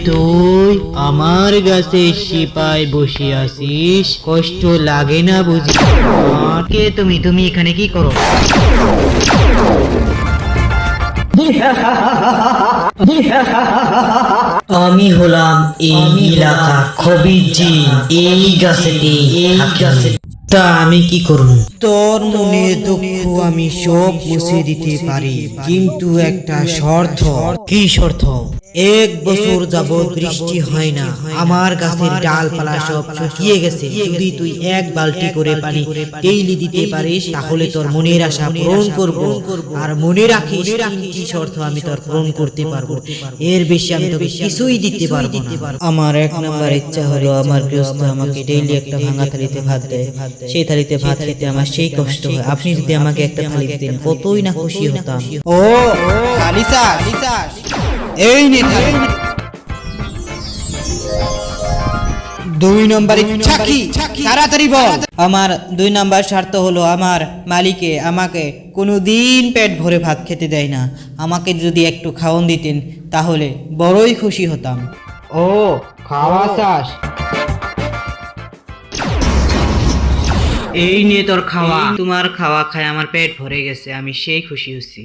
তুই আমার গাছে সিপাই বসে আছিস, কষ্ট লাগে না বুঝি? কে তুমি এখানে কি করো? আমি হলাম এই এলাকার খবির জিন। এই গাছেতে তা আমি কি করব? তোর মনে দুঃখ আমি সব মুছে দিতে পারি, কিন্তু একটা শর্ত। কি শর্ত? 1 বছর যাবত বৃষ্টি হয় না, আমার গাছের ডালপালা সব শুকিয়ে গেছে। যদি তুই 1 বালতি করে পানি ডেইলি দিতে পারিস, তাহলে তোর মনের আশা পূরণ করব। আর মনে রাখিস, 3টি শর্ত আমি তোর পূরণ করতে পারবো, এর বেশি আমি তোকে কিছুই দিতে পারবো না। আমার 1 নম্বর ইচ্ছা হলো, আমার গৃহস্থ আমাকে ডেইলি একটা ভাঙা থালিতে ভাত দেয়। সেই থালিতে ভাত খেতে আমার সেই কষ্ট হয়। আপনি যদি আমাকে একটা থালি দিতেন, কতই না খুশি হতাম। ও আলিসা, এই নে থালি। 2 নম্বর ইচ্ছা কি? তাড়াতাড়ি বল। আমার 2 নম্বর শর্ত হলো, আমার মালিকে আমাকে কোনোদিন পেট ভরে ভাত খেতে দেয় না। আমাকে যদি একটু খাওয়ান দিতেন, তাহলে বড়ই খুশি হতাম। ও খাওয়া চাস? এই নিয়ে তোর খাওয়া। তোমার খাওয়া খায় আমার পেট ভরে গেছে, আমি সেই খুশি হচ্ছি।